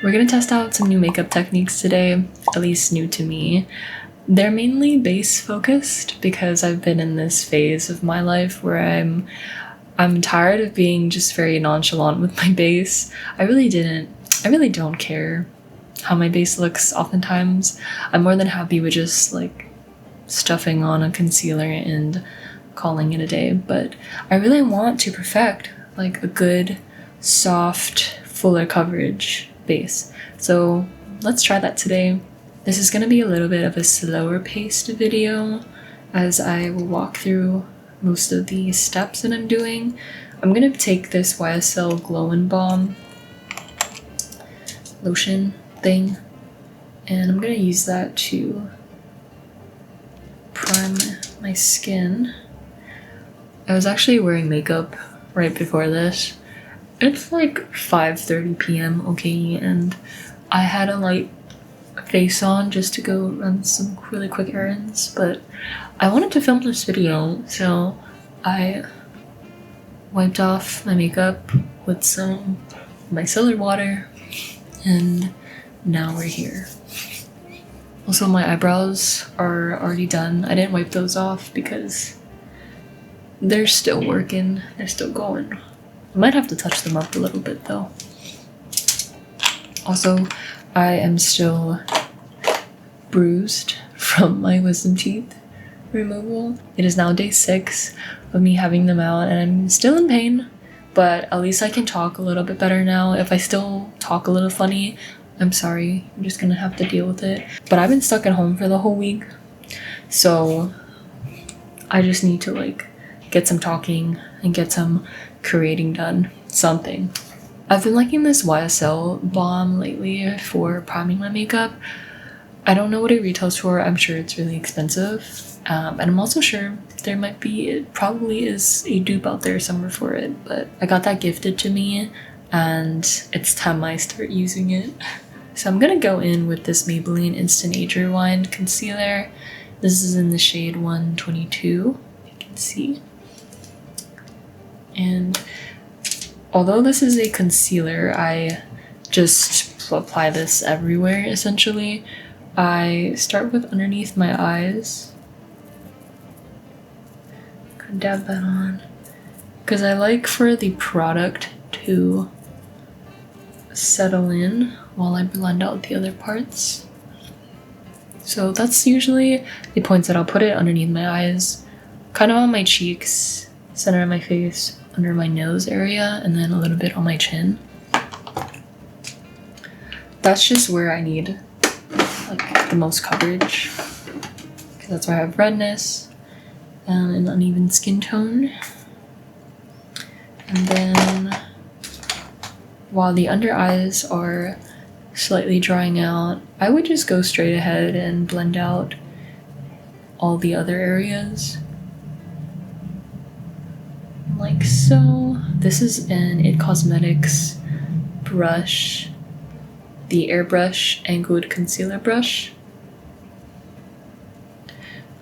We're gonna test out some new makeup techniques today, at least new to me. They're mainly base focused because I've been in this phase of my life where I'm tired of being just very nonchalant with my base. I really don't care how my base looks oftentimes. I'm more than happy with just like stuffing on a concealer and calling it a day, but I really want to perfect like a good, soft, fuller coverage base. So let's try that today. This is going to be a little bit of a slower paced video as I will walk through most of the steps that I'm doing. I'm going to take this YSL Glow and Balm lotion thing and I'm going to use that to prime my skin. I was actually wearing makeup right before this. It's like 5:30 p.m. okay, and I had a light face on just to go run some really quick errands, but I wanted to film this video, so I wiped off my makeup with some micellar water, and now we're here. Also, my eyebrows are already done. I didn't wipe those off because they're still working, they're still going. I might have to touch them up a little bit though. Also, I am still bruised from my wisdom teeth removal. It is now day 6 of me having them out and I'm still in pain, but at least I can talk a little bit better now. If I still talk a little funny, I'm sorry, I'm just gonna have to deal with it. But I've been stuck at home for the whole week, so I just need to like get some talking and get some creating done, something. I've been liking this YSL balm lately for priming my makeup. I don't know what it retails for. I'm sure it's really expensive. And I'm also sure it probably is a dupe out there somewhere for it, but I got that gifted to me and it's time I start using it. So I'm gonna go in with this Maybelline Instant Age Rewind concealer. This is in the shade 122, you can see. And although this is a concealer, I just apply this everywhere essentially. I start with underneath my eyes. Dab that on because I like for the product to settle in while I blend out the other parts. So that's usually the points that I'll put it underneath my eyes, kind of on my cheeks, center of my face, under my nose area, and then a little bit on my chin. That's just where I need like the most coverage because that's where I have redness and an uneven skin tone. And then while the under eyes are slightly drying out, I would just go straight ahead and blend out all the other areas. Like so. This is an IT Cosmetics brush, the Airbrush Angled Concealer Brush.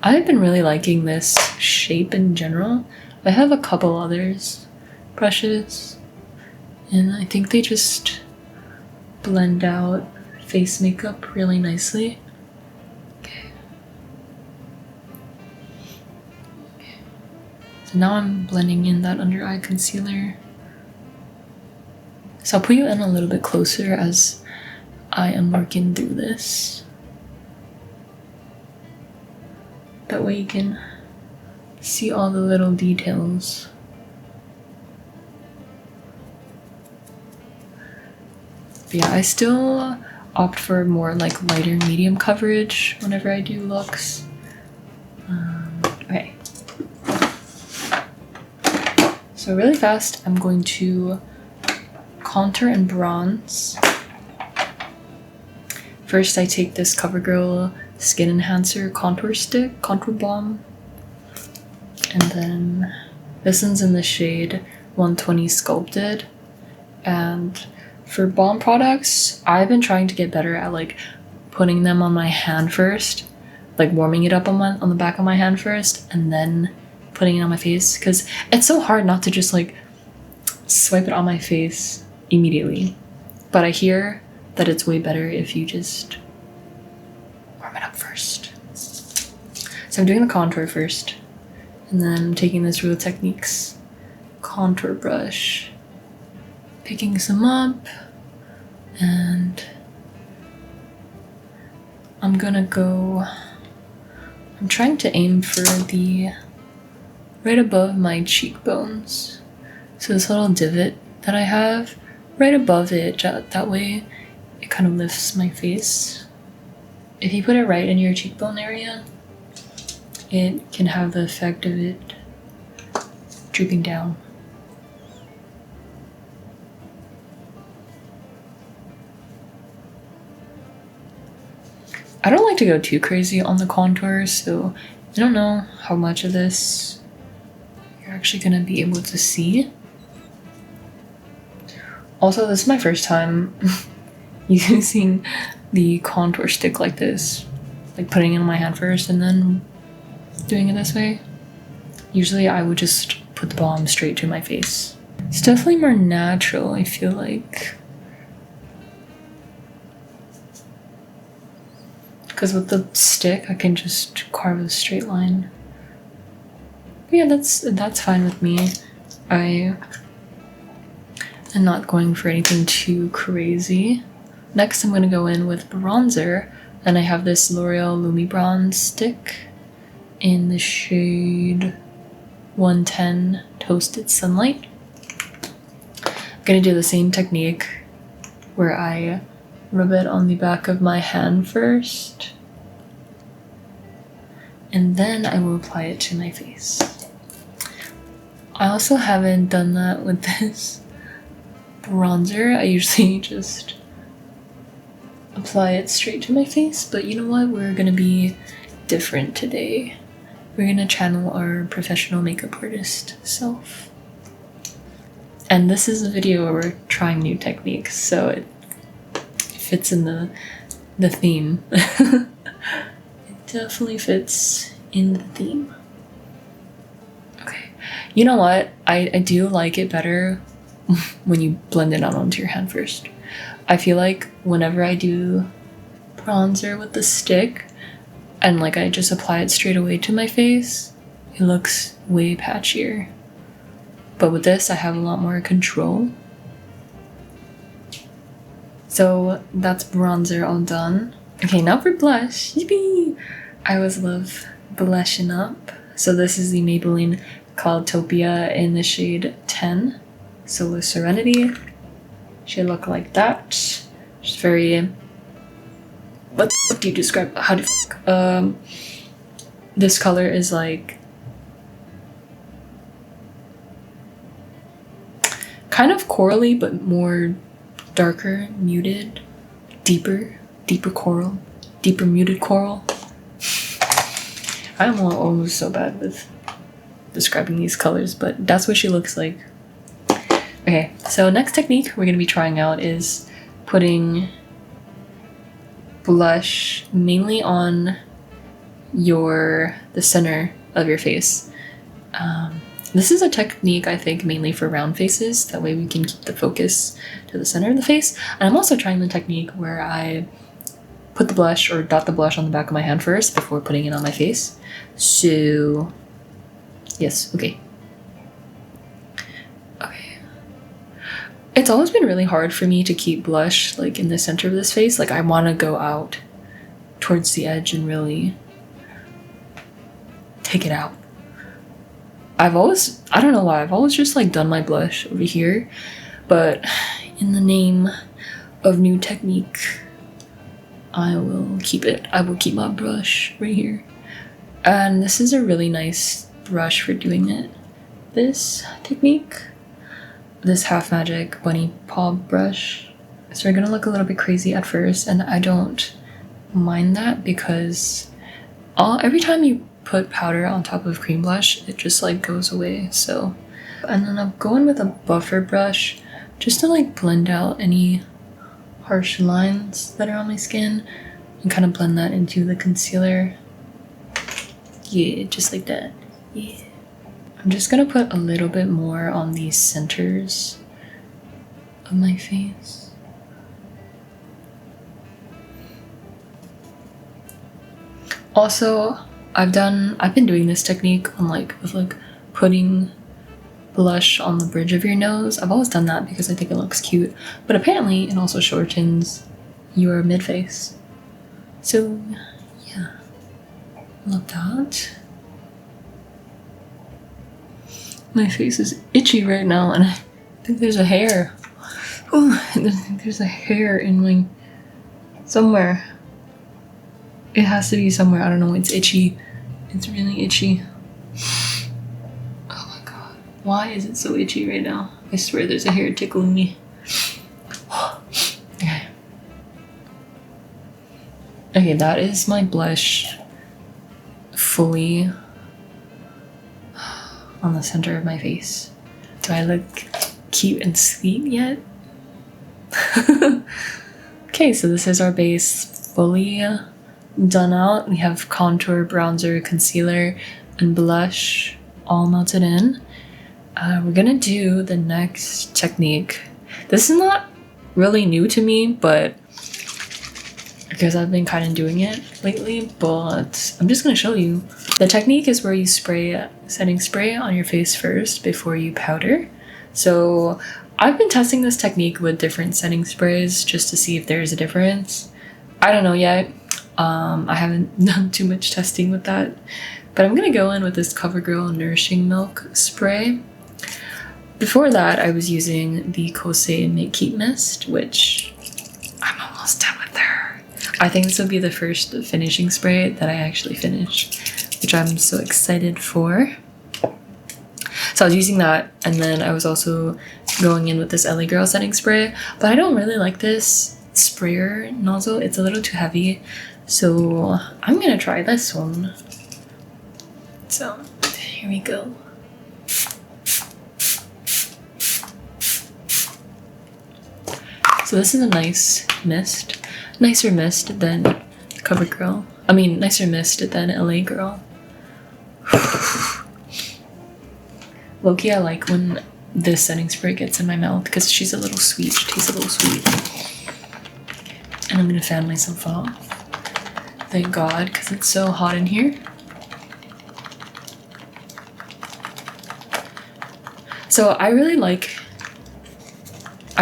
I've been really liking this shape in general. I have a couple others brushes, and I think they just blend out face makeup really nicely. So now I'm blending in that under eye concealer. So I'll put you in a little bit closer as I am working through this. That way you can see all the little details. But yeah, I still opt for more like lighter medium coverage whenever I do looks. Okay. So really fast, I'm going to contour and bronze. First, I take this CoverGirl Skin Enhancer contour stick, contour balm. And then this one's in the shade 120 Sculpted. And for balm products, I've been trying to get better at like putting them on my hand first, like warming it up on the back of my hand first, and then putting it on my face, because it's so hard not to just like swipe it on my face immediately. But I hear that it's way better if you just warm it up first. So I'm doing the contour first, and then I'm taking this Real Techniques contour brush, picking some up, and I'm trying to aim for the right above my cheekbones. So this little divot that I have, right above it, that way it kind of lifts my face. If you put it right in your cheekbone area, it can have the effect of it drooping down. I don't like to go too crazy on the contour, so I don't know how much of this you're actually gonna be able to see. Also, this is my first time using the contour stick like this, like putting it in my hand first and then doing it this way. Usually I would just put the balm straight to my face. It's definitely more natural, I feel like. Because with the stick, I can just carve a straight line. But yeah, that's fine with me. I am not going for anything too crazy. Next, I'm going to go in with bronzer, and I have this L'Oreal Lumi Bronze stick in the shade 110 Toasted Sunlight. I'm going to do the same technique where I rub it on the back of my hand first, and then I will apply it to my face. I also haven't done that with this bronzer. I usually just apply it straight to my face, but you know what? We're gonna be different today. We're gonna channel our professional makeup artist self. And this is a video where we're trying new techniques, so it fits in the theme. It definitely fits in the theme. Okay, you know what? I do like it better when you blend it out onto your hand first. I feel like whenever I do bronzer with the stick and like I just apply it straight away to my face, it looks way patchier. But with this, I have a lot more control. So that's bronzer all done. Okay, now for blush. Yippee! I always love blushing up. So this is the Maybelline Cloudtopia in the shade 10. So with Serenity, should look like that. Just very... What the fuck do you describe? How do you... This color is like... kind of corally, but more darker, muted, deeper coral, deeper muted coral. I'm almost so bad with describing these colors, but that's what she looks like. Okay, so next technique we're gonna be trying out is putting blush mainly on the center of your face. This is a technique I think mainly for round faces, that way we can keep the focus to the center of the face. And I'm also trying the technique where I put the blush or dot the blush on the back of my hand first before putting it on my face. So yes, okay. It's always been really hard for me to keep blush like in the center of this face. Like I want to go out towards the edge and really take it out. I don't know why, I've always just like done my blush over here, but in the name of new technique, I will keep it. I will keep my brush right here. And this is a really nice brush for doing it. This technique, this Half Magic bunny paw brush. So you're gonna look a little bit crazy at first, and I don't mind that because every time you put powder on top of cream blush, it just like goes away. So, and then I'm going with a buffer brush just to like blend out any harsh lines that are on my skin and kind of blend that into the concealer. Yeah, just like that. Yeah. I'm just gonna put a little bit more on the centers of my face. Also, I've been doing this technique on with putting blush on the bridge of your nose. I've always done that because I think it looks cute, but apparently it also shortens your mid-face. So yeah, love that. My face is itchy right now and I think there's a hair. Oh, there's a hair in my somewhere. It has to be somewhere. I don't know. It's itchy. It's really itchy. Oh my god. Why is it so itchy right now? I swear there's a hair tickling me. Okay. Okay, that is my blush fully on the center of my face. Do I look cute and sweet yet? Okay, so this is our base fully done out. We have contour, bronzer, concealer, and blush all melted in. We're gonna do the next technique. This is not really new to me, but because I've been kind of doing it lately, but I'm just gonna show you. The technique is where you spray setting spray on your face first before you powder. So I've been testing this technique with different setting sprays just to see if there's a difference. I don't know yet. I haven't done too much testing with that, but I'm gonna go in with this CoverGirl Nourishing Milk spray. Before that, I was using the Kosei Make Keep Mist, which I'm almost done with her. I think this will be the first finishing spray that I actually finish, which I'm so excited for. So I was using that, and then I was also going in with this LA Girl setting spray, but I don't really like this sprayer nozzle. It's a little too heavy, so I'm gonna try this one. So here we go. So this is a nice mist, nicer mist than CoverGirl. I mean, nicer mist than LA Girl. Low-key, I like when this setting spray gets in my mouth because she's a little sweet. She tastes a little sweet. And I'm gonna fan myself off. Thank God, because it's so hot in here. So I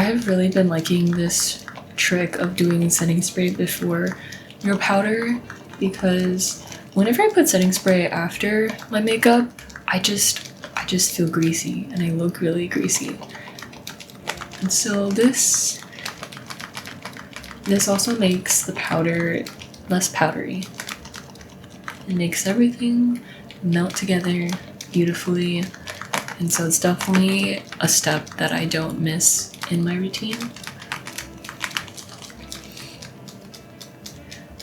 have really been liking this trick of doing setting spray before your powder, because whenever I put setting spray after my makeup, I just feel greasy and I look really greasy. And so this also makes the powder less powdery. It makes everything melt together beautifully, and so it's definitely a step that I don't miss in my routine.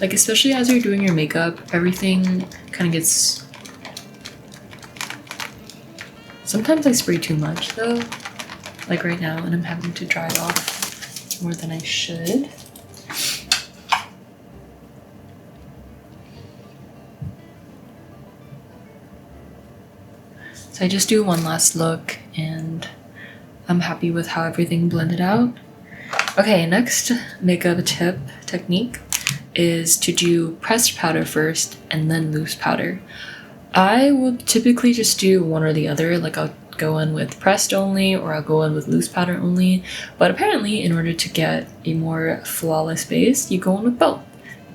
Like, especially as you're doing your makeup, everything kind of gets... Sometimes I spray too much though, like right now, and I'm having to dry it off more than I should. So I just do one last look and I'm happy with how everything blended out. Okay, next makeup technique is to do pressed powder first and then loose powder. I would typically just do one or the other, like I'll go in with pressed only or I'll go in with loose powder only, but apparently in order to get a more flawless base, you go in with both.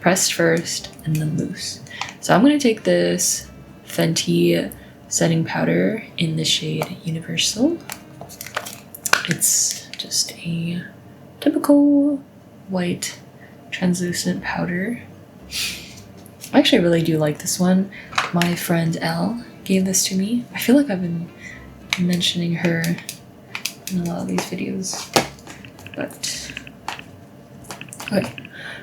Pressed first and then loose. So I'm going to take this Fenty setting powder in the shade Universal. It's just a typical white translucent powder. I actually really do like this one. My friend Elle gave this to me. I feel like I've been mentioning her in a lot of these videos, but okay.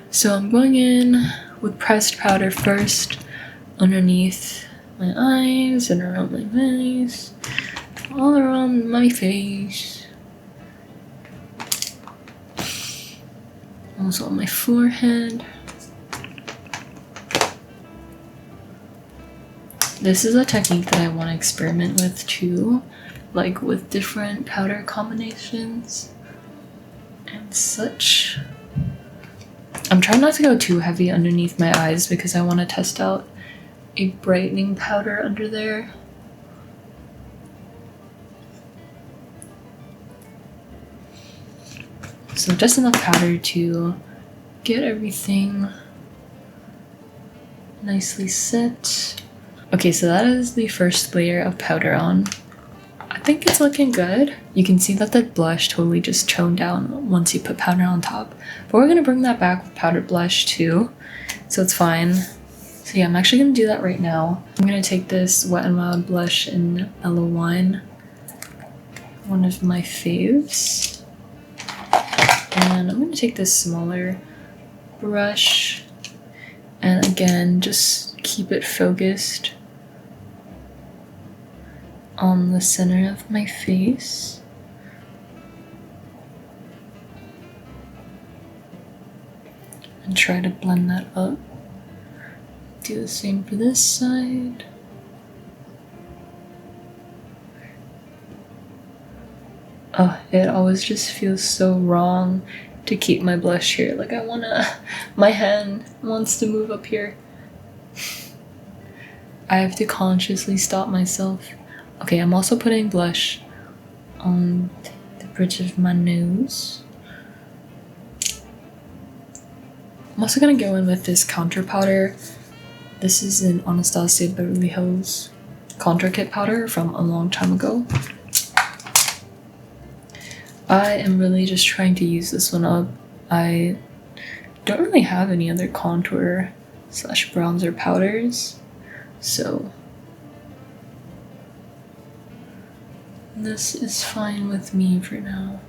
So I'm going in with pressed powder first underneath my eyes and around my face, all around my face, also on my forehead. This is a technique that I want to experiment with too, like with different powder combinations and such. I'm trying not to go too heavy underneath my eyes because I want to test out a brightening powder under there. So just enough powder to get everything nicely set. Okay, so that is the first layer of powder on. I think it's looking good. You can see that the blush totally just toned down once you put powder on top. But we're gonna bring that back with powdered blush too, so it's fine. So yeah, I'm actually gonna do that right now. I'm gonna take this Wet n Wild blush in Mellow Wine, one of my faves. And I'm gonna take this smaller brush and again, just keep it focused on the center of my face. And try to blend that up. Do the same for this side. Oh, it always just feels so wrong to keep my blush here. Like my hand wants to move up here. I have to consciously stop myself. Okay, I'm also putting blush on the bridge of my nose. I'm also gonna go in with this contour powder. This is an Anastasia Beverly Hills contour kit powder from a long time ago. I am really just trying to use this one up. I don't really have any other contour / bronzer powders, so this is fine with me for now.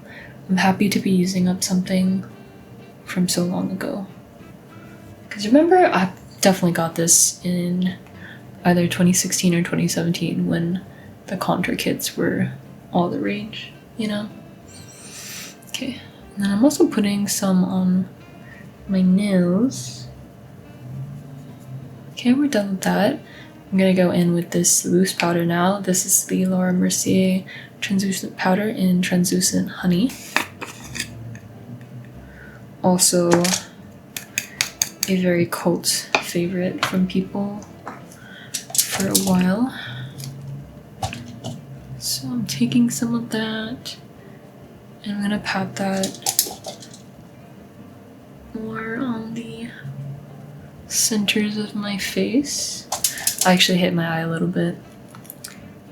I'm happy to be using up something from so long ago. Because remember, I definitely got this in either 2016 or 2017 when the contour kits were all the rage, you know? Okay, and then I'm also putting some on my nails. Okay, we're done with that. I'm gonna go in with this loose powder now. This is the Laura Mercier translucent powder in Translucent Honey. Also, a very cult favorite from people for a while. So I'm taking some of that. And I'm gonna pat that more on the centers of my face. I actually hit my eye a little bit.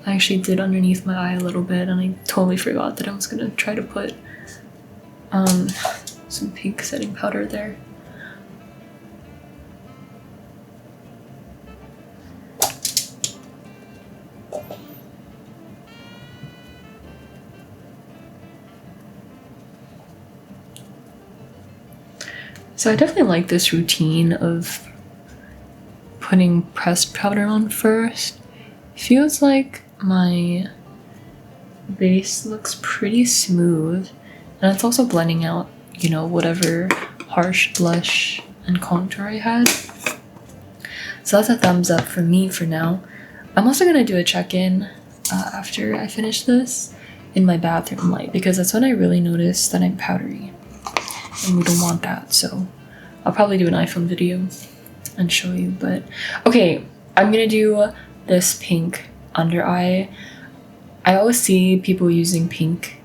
I actually did underneath my eye a little bit, and I totally forgot that I was gonna try to put some pink setting powder there. So I definitely like this routine of putting pressed powder on first. Feels like my base looks pretty smooth, and it's also blending out, you know, whatever harsh blush and contour I had. So that's a thumbs up for me for now. I'm also gonna do a check-in after I finish this in my bathroom light, because that's when I really notice that I'm powdery. And we don't want that, so I'll probably do an iPhone video and show you. But okay, I'm gonna do this pink under eye. I always see people using pink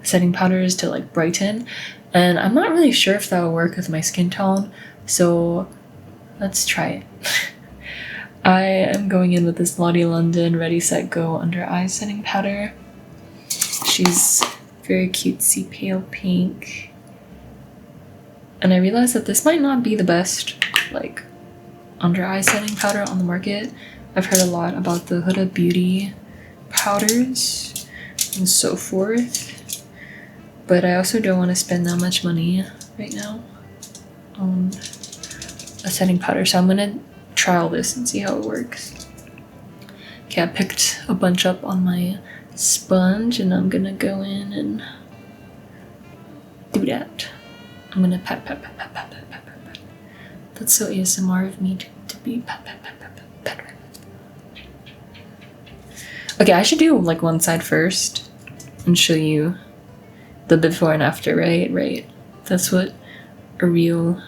setting powders to like brighten, and I'm not really sure if that will work with my skin tone, so let's try it. I am going in with this Lottie London Ready Set Go under eye setting powder. She's very cutesy pale pink. And I realized that this might not be the best like under eye setting powder on the market. I've heard a lot about the Huda Beauty powders and so forth, but I also don't want to spend that much money right now on a setting powder, so I'm gonna trial this and see how it works. Okay, I picked a bunch up on my sponge, and I'm gonna go in and do that. I'm gonna pat, pat, pat, pat, pat, pat, pat, pat, pat. That's so ASMR of me to be pat, pat, pat, pat, pat, pat. Okay, I should do like one side first and show you the before and after, right? Right. That's what a real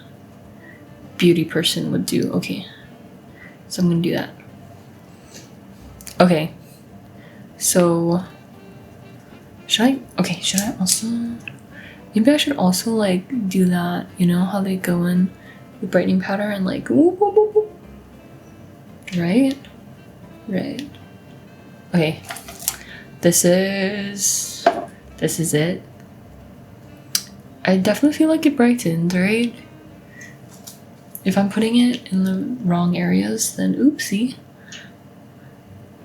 beauty person would do. Okay, so I'm gonna do that. Okay, so should I also, maybe I should also like do that, you know how they go in with brightening powder and like whoop, whoop, whoop, whoop. Right. Okay, this is it. I definitely feel like it brightens, right? If I'm putting it in the wrong areas, then oopsie.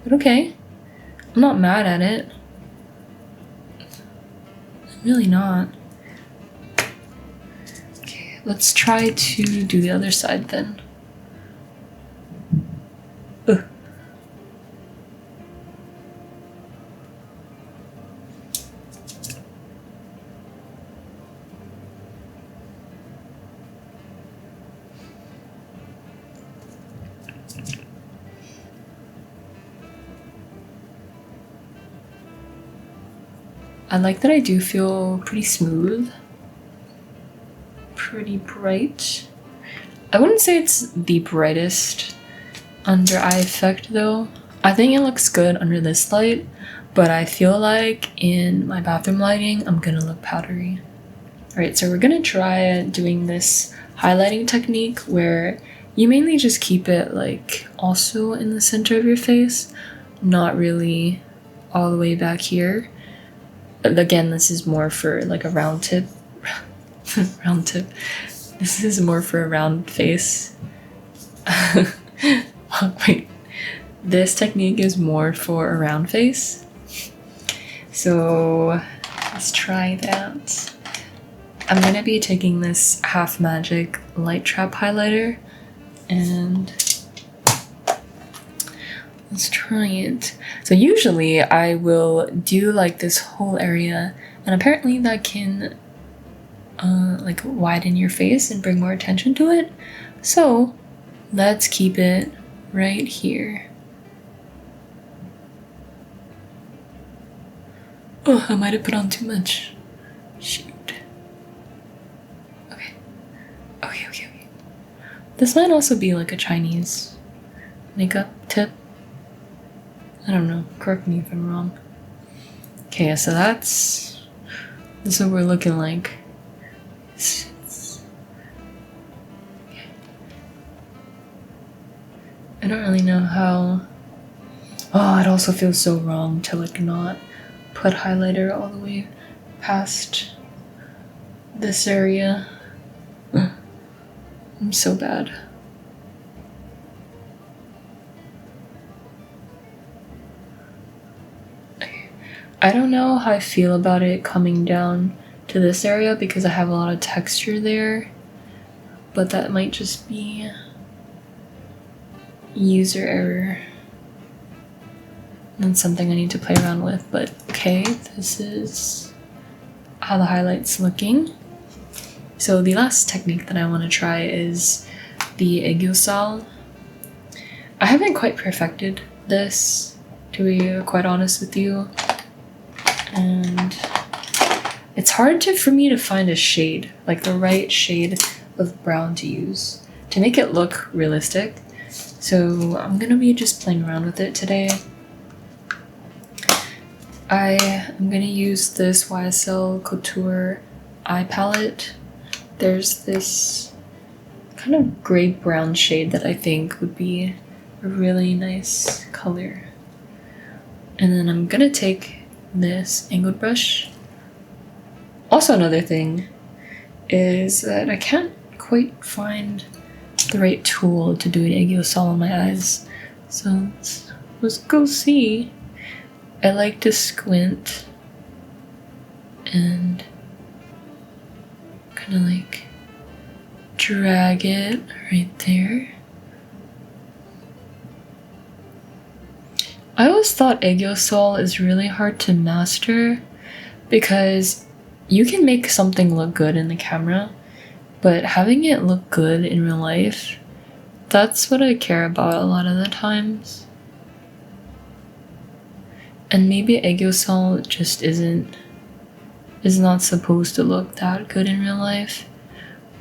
But okay, I'm not mad at it. I'm really not. Okay, let's try to do the other side then. Ugh. I like that I do feel pretty smooth, pretty bright. I wouldn't say it's the brightest under eye effect though. I think it looks good under this light, but I feel like in my bathroom lighting, I'm gonna look powdery. Alright, so we're gonna try doing this highlighting technique where you mainly just keep it like also in the center of your face, not really all the way back here. Again, this is more for like a round tip. Round tip. This is more for a round face. Wait. This technique is more for a round face. So let's try that. I'm gonna be taking this Half Magic Light Trap highlighter and let's try it. So usually I will do like this whole area, and apparently that can like widen your face and bring more attention to it. So let's keep it right here. Oh, I might have put on too much. Shoot. Okay. This might also be like a Chinese makeup tip. I don't know, correct me if I'm wrong. Okay, so this is what we're looking like. I don't really know how. Oh, it also feels so wrong to like not put highlighter all the way past this area. I'm so bad. I don't know how I feel about it coming down to this area because I have a lot of texture there, but that might just be user error. That's something I need to play around with, but okay, this is how the highlight's looking. So the last technique that I want to try is the aegyosal. I haven't quite perfected this, to be quite honest with you. And it's hard for me to find a shade, like the right shade of brown to use to make it look realistic. So I'm gonna be just playing around with it today. I am gonna use this YSL Couture eye palette. There's this kind of gray brown shade that I think would be a really nice color. And then I'm gonna take this angled brush. Also, another thing is that I can't quite find the right tool to do an aegyosal on my eyes. So let's go see. I like to squint and kind of like drag it right there. I always thought aegyosal is really hard to master because you can make something look good in the camera, but having it look good in real life, that's what I care about a lot of the times. And maybe aegyosal just is not supposed to look that good in real life,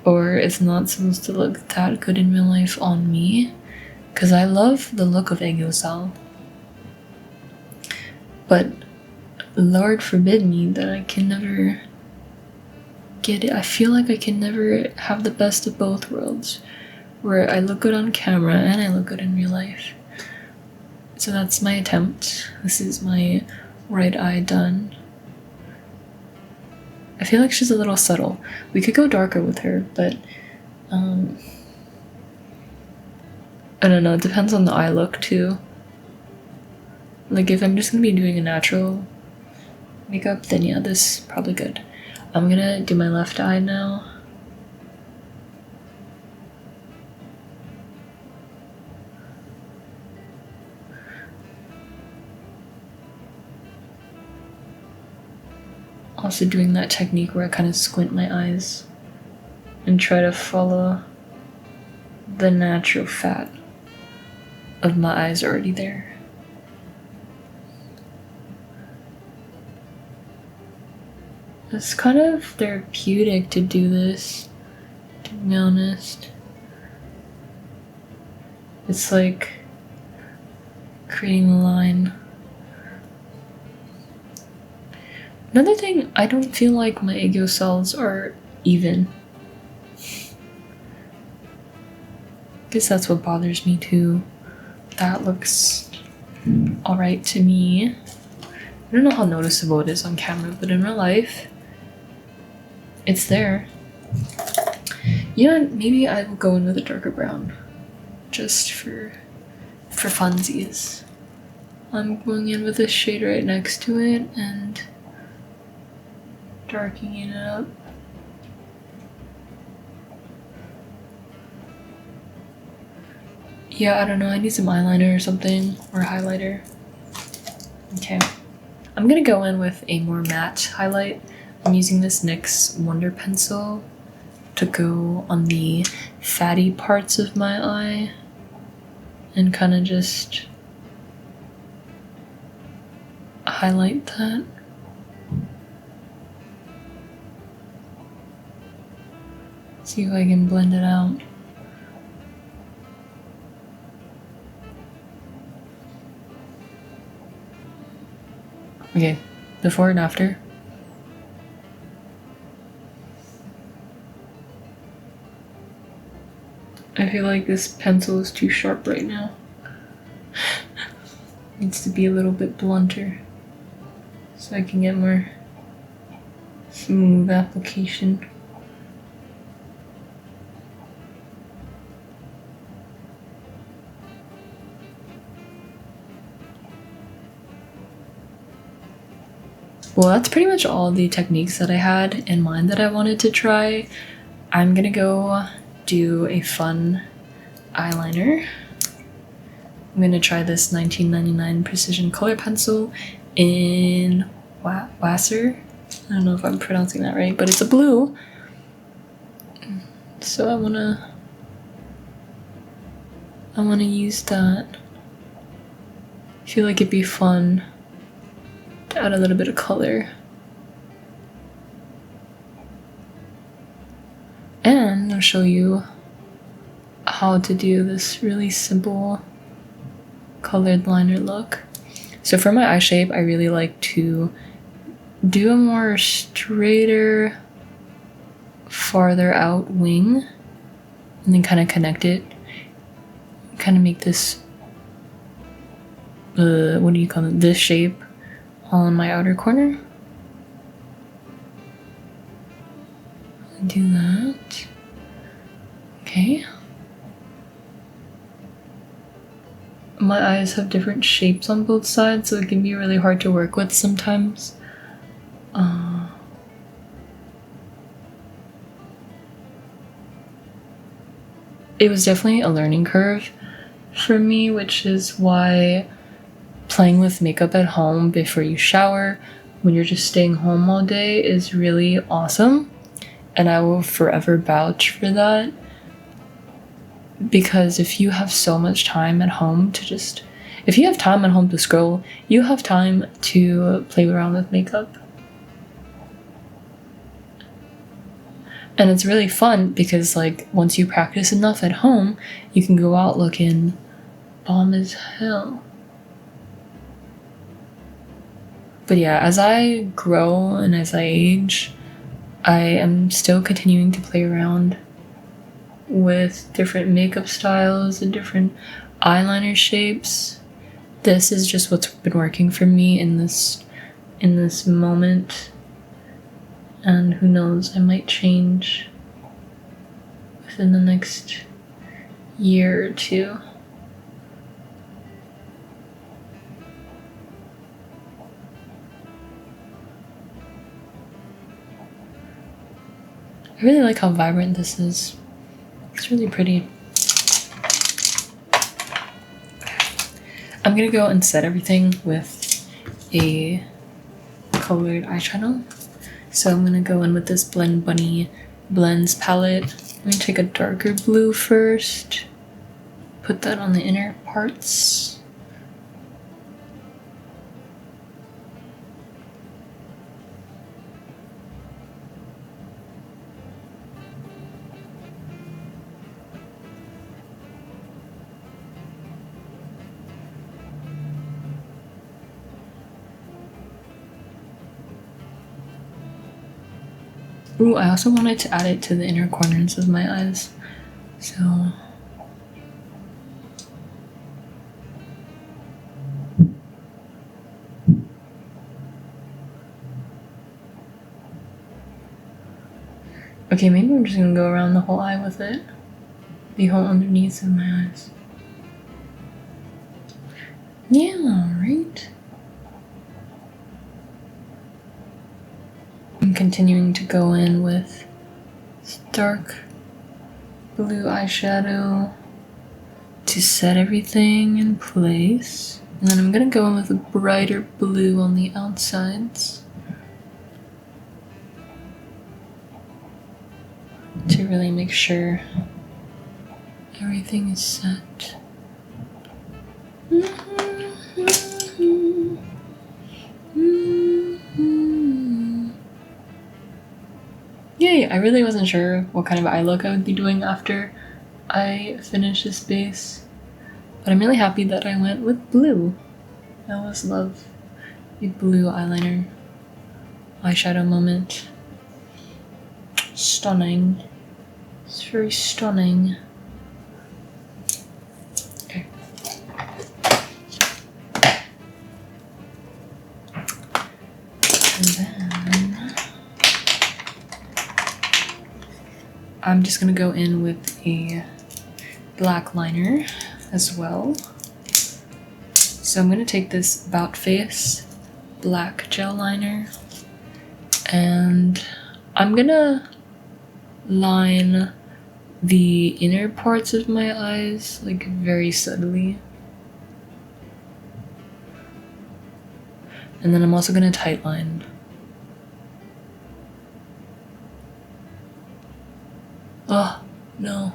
or it's not supposed to look that good in real life on me, because I love the look of aegyosal. But Lord forbid me that I can never get it. I feel like I can never have the best of both worlds, where I look good on camera and I look good in real life. So that's my attempt. This is my right eye done. I feel like she's a little subtle. We could go darker with her, but I don't know, it depends on the eye look too. Like if I'm just gonna be doing a natural makeup, then yeah, this is probably good. I'm gonna do my left eye now. Also doing that technique where I kind of squint my eyes and try to follow the natural fat of my eyes already there. It's kind of therapeutic to do this, to be honest. It's like creating a line. Another thing, I don't feel like my aegyosals are even. Guess that's what bothers me too. That looks alright to me. I don't know how noticeable it is on camera, but in real life, it's there. You know, maybe I will go in with a darker brown, just for funsies. I'm going in with this shade right next to it and darkening it up. Yeah, I don't know, I need some eyeliner or something, or highlighter. Okay. I'm gonna go in with a more matte highlight. I'm using this NYX Wonder Pencil to go on the fatty parts of my eye and kind of just highlight that. See if I can blend it out. Okay, before and after. I feel like this pencil is too sharp right now. Needs to be a little bit blunter so I can get more smooth application. Well, that's pretty much all the techniques that I had in mind that I wanted to try. I'm gonna go do a fun eyeliner. I'm gonna try this 1999 Precision Color Pencil in Wasser. I don't know if I'm pronouncing that right, but it's a blue. So I wanna use that. I feel like it'd be fun to add a little bit of color. And I'll show you how to do this really simple colored liner look. So for my eye shape, I really like to do a more straighter, farther out wing and then kind of connect it. Kind of make this, what do you call it? This shape on my outer corner. Do that. Okay. My eyes have different shapes on both sides, so it can be really hard to work with sometimes. It was definitely a learning curve for me, which is why playing with makeup at home before you shower, when you're just staying home all day, is really awesome. And I will forever vouch for that. Because if you have so much time at home to just... If you have time at home to scroll, you have time to play around with makeup. And it's really fun because, like, once you practice enough at home, you can go out looking bomb as hell. But yeah, as I grow and as I age, I am still continuing to play around with different makeup styles and different eyeliner shapes. This is just what's been working for me in this moment. And who knows, I might change within the next year or two. I really like how vibrant this is. It's really pretty. I'm gonna go and set everything with a colored eyeshadow. So I'm gonna go in with this Blend Bunny Blends palette. I'm gonna take a darker blue first. Put that on the inner parts. Ooh, I also wanted to add it to the inner corners of my eyes. So okay, maybe I'm just gonna go around the whole eye with it. The whole underneath of my eyes. Yeah, right? I'm continuing to go in with dark blue eyeshadow to set everything in place. And then I'm gonna go in with a brighter blue on the outsides to really make sure everything is set. Yay! I really wasn't sure what kind of eye look I would be doing after I finish this base, but I'm really happy that I went with blue. I always love a blue eyeliner eyeshadow moment. Stunning. It's very stunning. Okay. And then I'm just gonna go in with a black liner as well. So I'm gonna take this About Face black gel liner and I'm gonna line the inner parts of my eyes like very subtly. And then I'm also gonna tightline. Oh, no.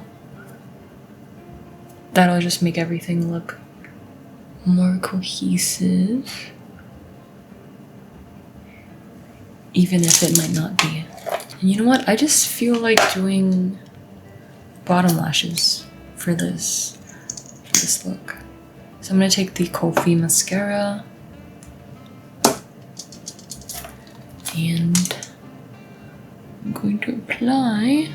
That'll just make everything look more cohesive. Even if it might not be. And you know what? I just feel like doing bottom lashes for this look. So I'm gonna take the Kulfi mascara and I'm going to apply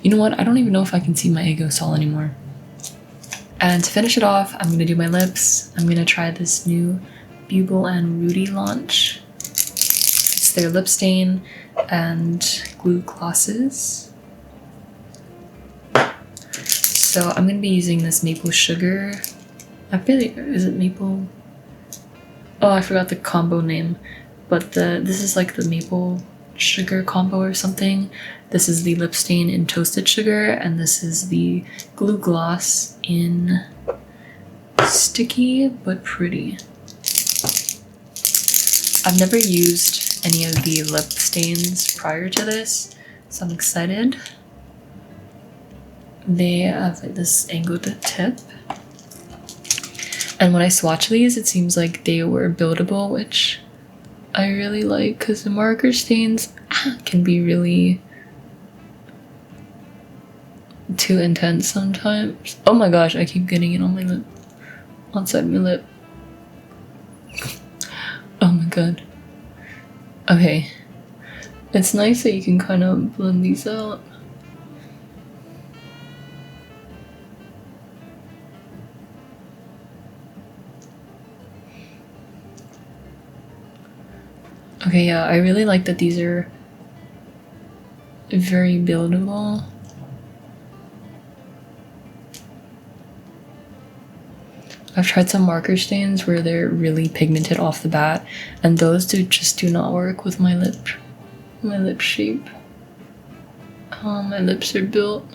You know what? I don't even know if I can see my aegyosal anymore. And to finish it off, I'm gonna do my lips. I'm gonna try this new Beaubble and Rudi launch. It's their lip stain and glue glosses. So I'm gonna be using this maple sugar. Is it maple? Oh, I forgot the combo name. But this is like the maple sugar combo or something. This is the lip stain in toasted sugar, and this is the glue gloss in sticky but pretty. I've never used any of the lip stains prior to this, so I'm excited. They have like this angled tip. And when I swatch these, it seems like they were buildable, which I really like because the marker stains can be really too intense sometimes. Oh my gosh, I keep getting it on my lip. Outside my lip. Oh my god. Okay. It's nice that you can kind of blend these out. Okay, yeah, I really like that these are very buildable. I've tried some marker stains where they're really pigmented off the bat, and those just do not work with my lip shape. Oh, my lips are built.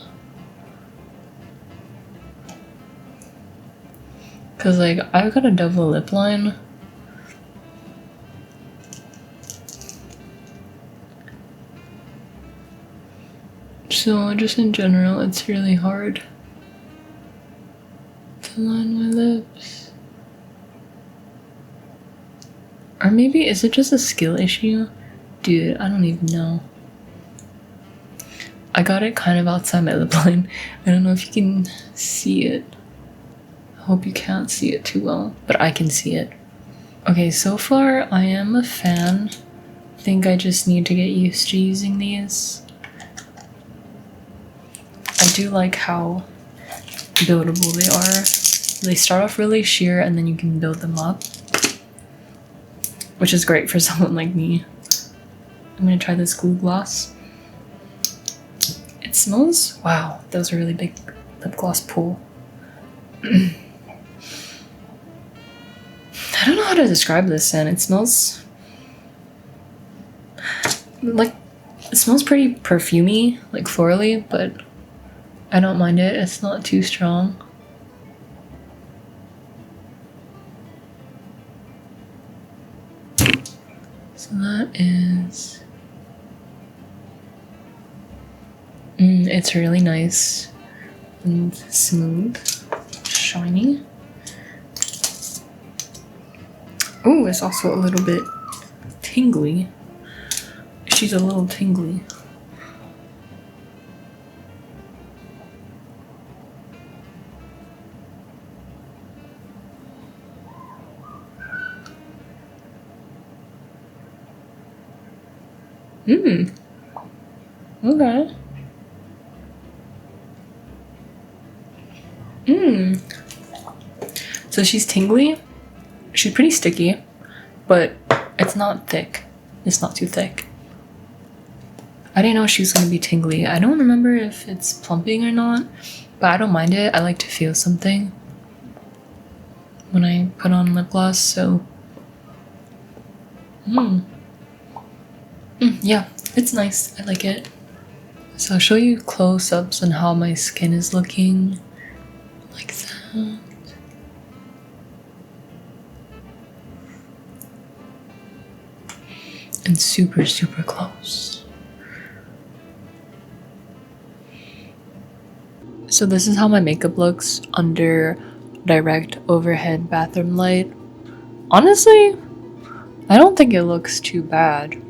Cause like I've got a double lip line. So just in general, it's really hard to line my lips. Or maybe, is it just a skill issue? Dude, I don't even know. I got it kind of outside my lip line. I don't know if you can see it. I hope you can't see it too well, but I can see it. Okay, so far I am a fan. I think I just need to get used to using these. I do like how buildable they are. They start off really sheer and then you can build them up, which is great for someone like me. I'm gonna try this glue gloss. It smells, wow, that was a really big lip gloss pull. I don't know how to describe this scent. It smells like, it smells pretty perfumey, like florally, but I don't mind it. It's not too strong. So that is... it's really nice and smooth, shiny. Oh, it's also a little bit tingly. She's a little tingly. Okay. So she's tingly. She's pretty sticky, but it's not thick. It's not too thick. I didn't know she was gonna be tingly. I don't remember if it's plumping or not, but I don't mind it. I like to feel something when I put on lip gloss, so yeah, it's nice. I like it. So I'll show you close-ups on how my skin is looking, like that. And super, super close. So this is how my makeup looks under direct overhead bathroom light. Honestly, I don't think it looks too bad.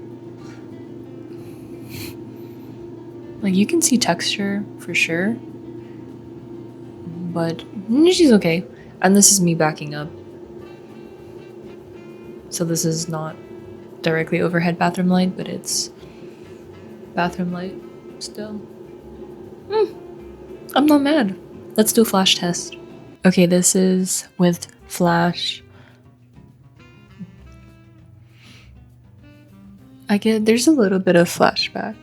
Like, you can see texture for sure, but she's okay. And this is me backing up. So this is not directly overhead bathroom light, but it's bathroom light still. I'm not mad. Let's do a flash test. Okay, this is with flash. There's a little bit of flashback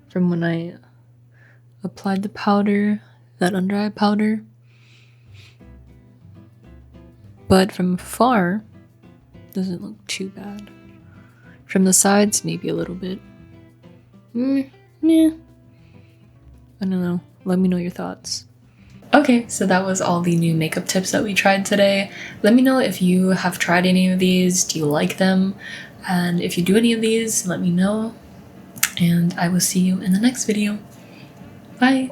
from when I applied the powder, that under eye powder. But from afar, doesn't look too bad. From the sides, maybe a little bit. Yeah. I don't know. Let me know your thoughts. Okay, so that was all the new makeup tips that we tried today. Let me know if you have tried any of these. Do you like them? And if you do any of these, let me know. And I will see you in the next video. Bye!